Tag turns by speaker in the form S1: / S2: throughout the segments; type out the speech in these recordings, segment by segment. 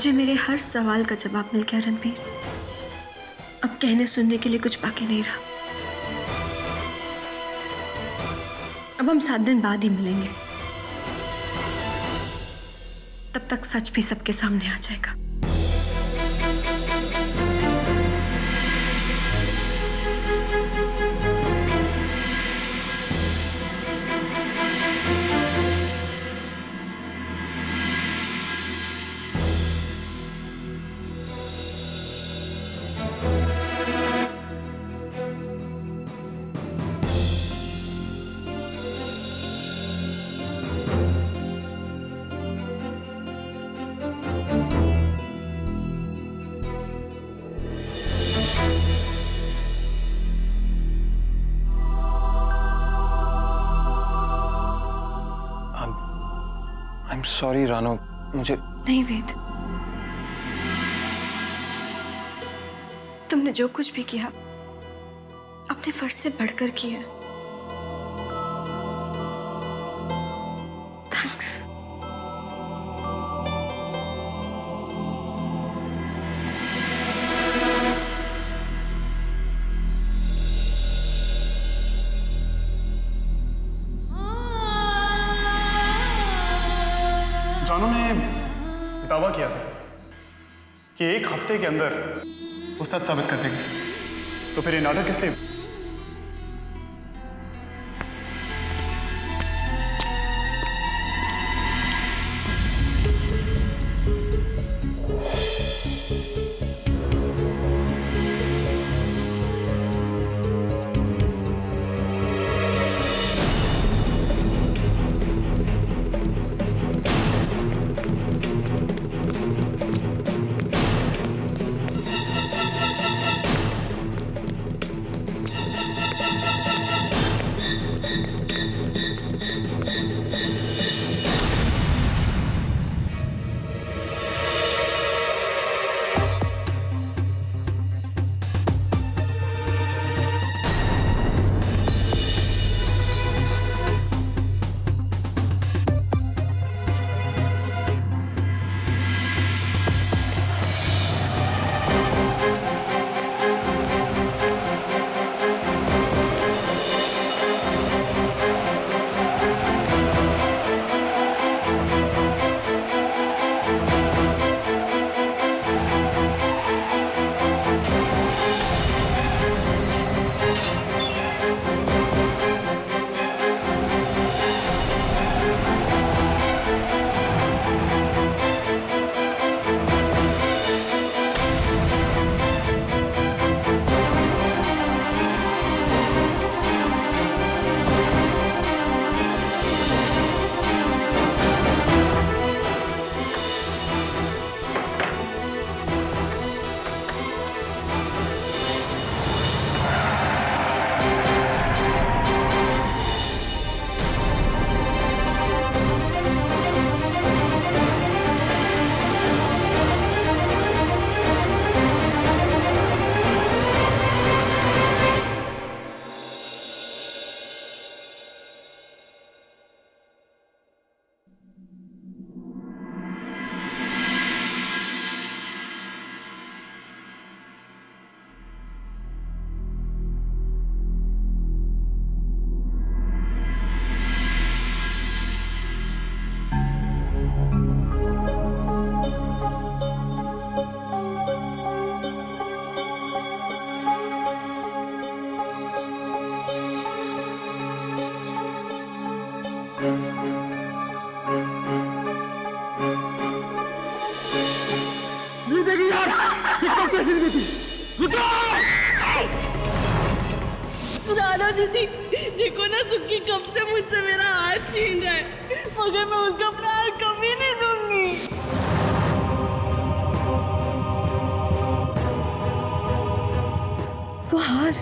S1: मुझे मेरे हर सवाल का जवाब मिल गया रणबीर। अब कहने सुनने के लिए कुछ बाकी नहीं रहा। अब हम 7 दिन बाद ही मिलेंगे। तब तक सच भी सबके सामने आ जाएगा।
S2: I'm sorry रानो, मुझे
S1: नहीं वेद, तुमने जो कुछ भी किया अपने फर्ज से बढ़कर किया। थैंक्स।
S3: जानू ने दावा किया था कि 1 हफ्ते के अंदर वो सच साबित कर देंगे, तो फिर ये नाटक किस लिए?
S4: रानो दीदी, देखो ना सुक्की कब से मुझसे मेरा हाथ छीन रहा है, मगर मैं उसका प्यार कभी नहीं दूंगी।
S1: वो हार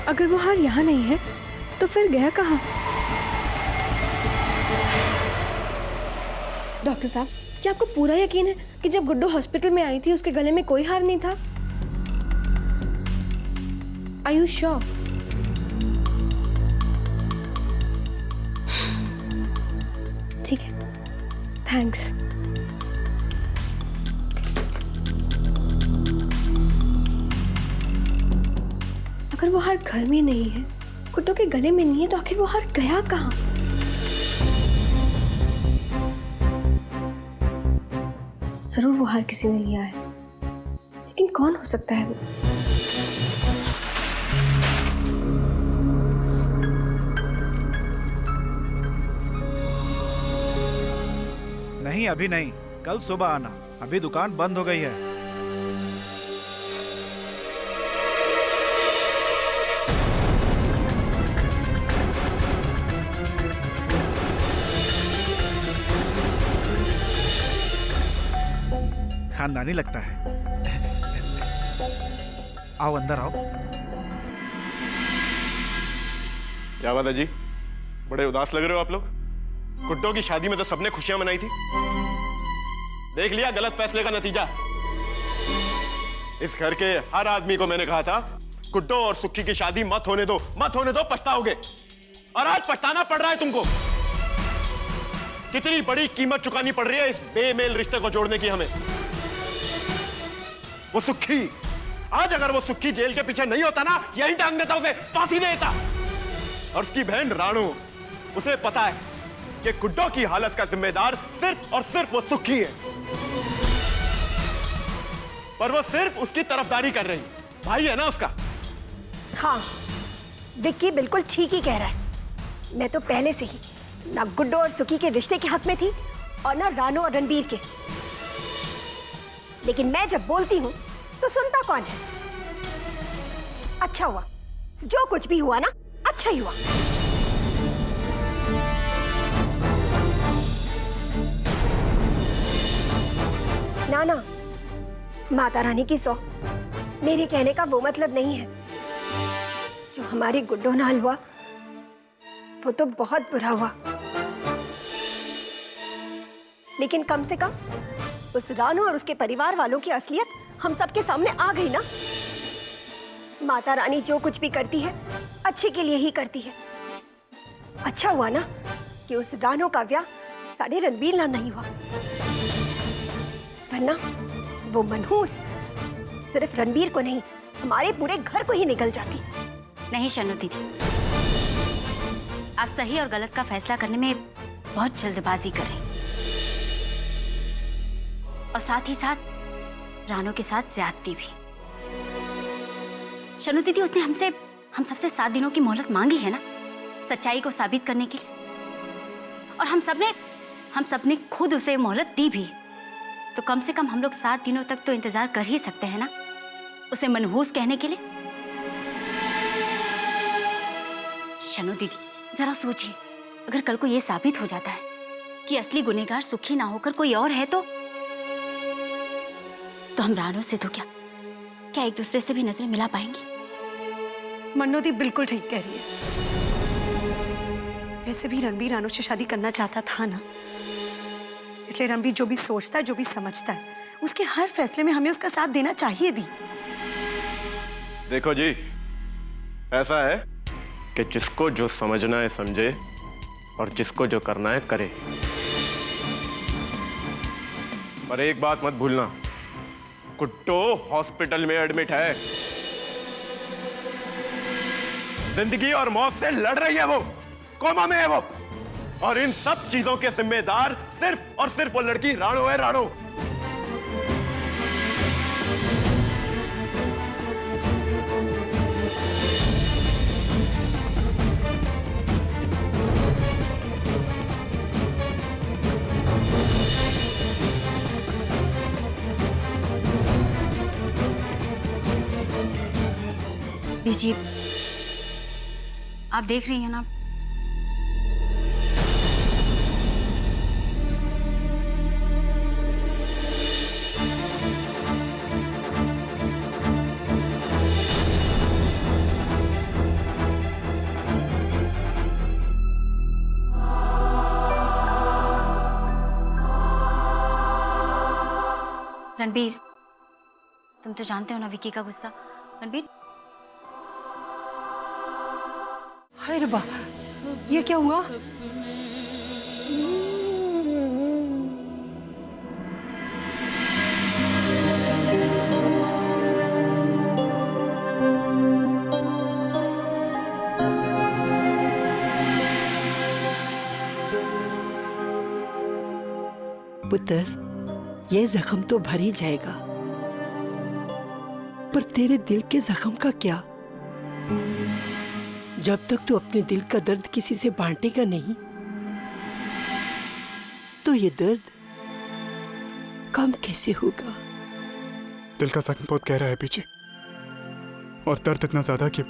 S1: अगर वो हार यहाँ नहीं है तो फिर गया कहाँ? डॉक्टर साहब, क्या आपको पूरा यकीन है कि जब गुड्डू हॉस्पिटल में आई थी उसके गले में कोई हार नहीं था? Are you sure? ठीक है, थैंक्स। अगर वो हार घर में नहीं है, गुड्डू के गले में नहीं है, तो आखिर वो हार गया कहाँ? जरूर वो हार किसी ने लिया है, लेकिन कौन हो सकता है वो?
S2: नहीं, अभी नहीं, कल सुबह आना। अभी दुकान बंद हो गई है। खानदानी लगता है। आओ अंदर आओ।
S5: क्या बात है जी, बड़े उदास लग रहे हो आप लोग। गुड्डो की शादी में तो सबने खुशियां मनाई थी, देख लिया गलत फैसले का नतीजा। इस घर के हर आदमी को मैंने कहा था गुड्डो और सुक्की की शादी मत होने दो, मत होने दो, पछताओगे। और आज पछताना पड़ रहा है तुमको। कितनी बड़ी कीमत चुकानी पड़ रही है इस बेमेल रिश्ते को जोड़ने की हमें। वो सुक्की, आज अगर वो सुक्की जेल के पीछे नहीं होता ना, यही टांग देता, उसे फांसी दे देता। और उसकी बहन राणू, उसे पता है कि गुड्डो की हालत का जिम्मेदार सिर्फ और सिर्फ वो सुक्की है, पर वो सिर्फ उसकी तरफदारी कर रही। भाई है ना उसका।
S6: हाँ, विक्की बिल्कुल ठीक ही कह रहा है। मैं तो पहले से ही ना गुड्डो और सुकी के रिश्ते के हक में थी और ना रानू और रणबीर के। लेकिन मैं जब बोलती हूँ तो सुनता कौन है? अच्छा हुआ, जो कुछ भी हुआ ना, अच्छा ही हुआ। ना, माता रानी की सौ, मेरे कहने का वो मतलब नहीं है। जो हमारी गुड्डो नाल हुआ वो तो बहुत बुरा हुआ, लेकिन कम से कम उस रानू और उसके परिवार वालों की असलियत हम सबके सामने आ गई ना। माता रानी जो कुछ भी करती है अच्छे के लिए ही करती है। अच्छा हुआ ना कि उस रानू का ब्याह साढ़े रणबीर नाल नहीं हुआ, वरना वो मनहूस सिर्फ रणबीर को नहीं, हमारे पूरे घर को ही निकल जाती।
S7: नहीं शनु दीदी, आप सही और गलत का फैसला करने में बहुत जल्दबाजी कर रही, और साथ ही साथ रानू के साथ ज्यादती भी। शनु दीदी, उसने हम सबसे 7 दिनों की मोहलत मांगी है ना, सच्चाई को साबित करने के लिए, और हम सबने खुद उसे मोहलत दी भी। तो कम से कम हम लोग 7 दिनों तक तो इंतजार कर ही सकते हैं ना, उसे मनहूस कहने के लिए। शनु दीदी, जरा सोचिए, अगर कल को यह साबित हो जाता है कि असली गुनहगार सुखी ना होकर कोई और है, तो हम रानू से तो क्या एक दूसरे से भी नजरें मिला पाएंगे?
S6: मनोदी बिल्कुल ठीक कह रही है। वैसे भी रणबीर रानू से शादी करना चाहता था ना, इसलिए रणबीर जो भी सोचता है, जो भी समझता है, उसके हर फैसले में हमें उसका साथ देना चाहिए। दी
S5: देखो जी, ऐसा है कि जिसको जो समझना है समझे, और जिसको जो करना है करे। पर एक बात मत भूलना, गुड्डो हॉस्पिटल में एडमिट है, जिंदगी और मौत से लड़ रही है, वो कोमा में है वो। और इन सब चीजों के जिम्मेदार सिर्फ और सिर्फ वो लड़की राणू है, राणू।
S7: जी, आप देख रही हैं ना, रणबीर, तुम तो जानते हो ना विकी का गुस्सा। रणबीर,
S8: हाय रब्बा, ये क्या हुआ? पुत्र, ये जख्म तो भर ही जाएगा, पर तेरे दिल के जख्म का क्या? जब तक तू अपने दिल का दर्द किसी से बांटेगा नहीं, तो ये दर्द कम कैसे होगा?
S3: दिल का जख्म बहुत गहरा है पीछे, और दर्द इतना ज्यादा कि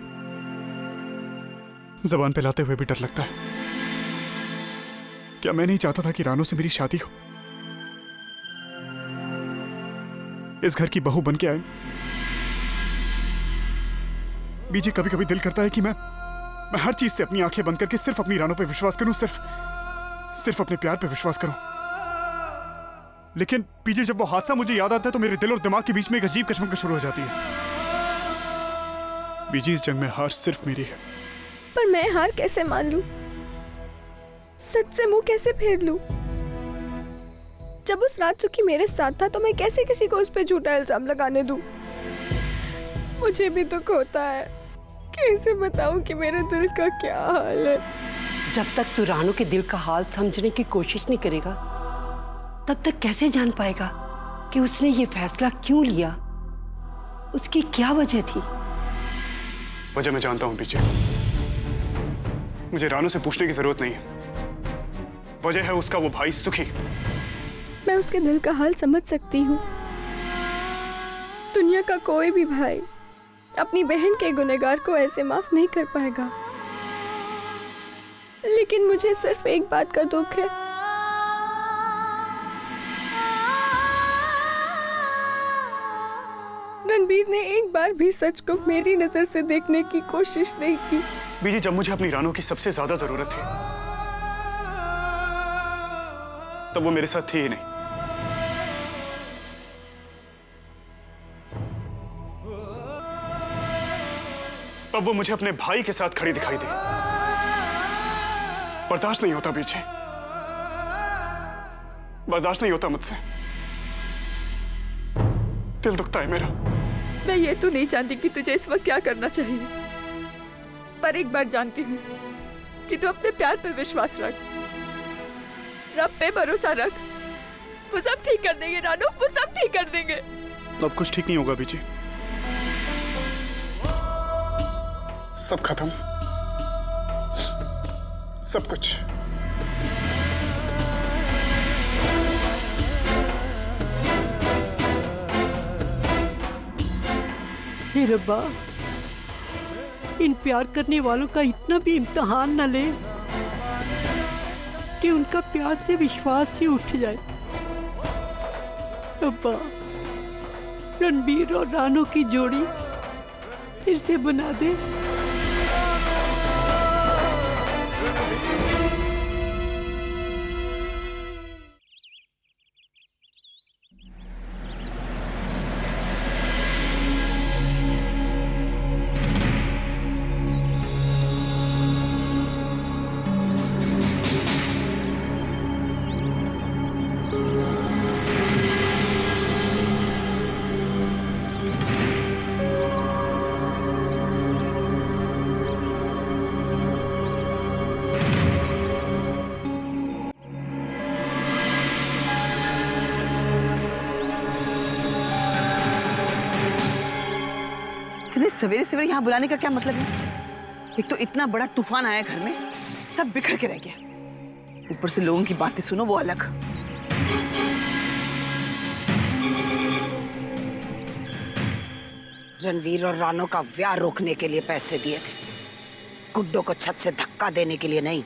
S3: जबान पे लाते हुए भी डर लगता है। क्या मैं नहीं चाहता था कि रानू से मेरी शादी हो, इस घर की बहू बन के आए। बीजी, कभी कभी दिल करता है कि मैं हर चीज से अपनी आंखें बंद करके सिर्फ अपनी रानू पे विश्वास करूं, सिर्फ अपने प्यार पे विश्वास करूं। लेकिन बीजी, जब वो हादसा मुझे याद आता है तो मेरे दिल और दिमाग के बीच में एक अजीब कशमकश शुरू हो जाती है। बीजी, इस जंग में हार सिर्फ मेरी है।
S1: पर मैं हार कैसे मान लूं? सच से मुंह कैसे फेर लूं? जब उस रात सुखी मेरे साथ था तो मैं कैसे किसी को उस पर झूठा इल्जाम लगाने दूं? मुझे भी दुख होता है, कैसे बताऊं कि मेरे दिल का क्या हाल है।
S8: जब तक तू रानू के दिल का हाल समझने की कोशिश नहीं करेगा, तब तक कैसे जान पाएगा कि उसने ये फैसला क्यों लिया, उसकी क्या वजह थी?
S3: वजह मैं जानता हूं पीछे, मुझे रानू से पूछने की जरूरत नहीं है। वजह है उसका वो भाई सुखी।
S1: मैं उसके दिल का हाल समझ सकती हूँ। दुनिया का कोई भी भाई अपनी बहन के गुनहगार को ऐसे माफ नहीं कर पाएगा, लेकिन मुझे सिर्फ एक बात का दुख है। रणबीर ने एक बार भी सच को मेरी नजर से देखने की कोशिश नहीं की।
S3: बीजी, जब मुझे अपनी रानू की सबसे ज्यादा जरूरत थी, तब वो मेरे साथ थी ही नहीं। अब वो मुझे अपने भाई के साथ खड़ी दिखाई दी। बर्दाश्त नहीं होता पीछे, बर्दाश्त नहीं होता मुझसे। दिल दुखता है मेरा।
S1: मैं ये तो नहीं जानती कि तुझे इस वक्त क्या करना चाहिए, पर एक बार जानती हूँ कि तू अपने प्यार पर विश्वास रख, रब पे भरोसा रख। वो सब ठीक कर देंगे रानू, वो सब ठीक कर देंगे।
S3: अब कुछ ठीक नहीं होगा बीजी, सब खत्म, सब कुछ।
S8: हे रब्बा, इन प्यार करने वालों का इतना भी इम्तिहान न ले कि उनका प्यार से विश्वास ही उठ जाए। रब्बा, रणबीर और रानू की जोड़ी फिर से बना दे।
S9: इतने सवेरे सवेरे यहाँ बुलाने का क्या मतलब है? एक तो इतना बड़ा तूफान आया घर में, सब बिखर के रह गया। ऊपर से लोगों की बातें सुनो वो अलग।
S10: रणवीर और रानू का ब्याह रोकने के लिए पैसे दिए थे, गुड्डो को छत से धक्का देने के लिए नहीं।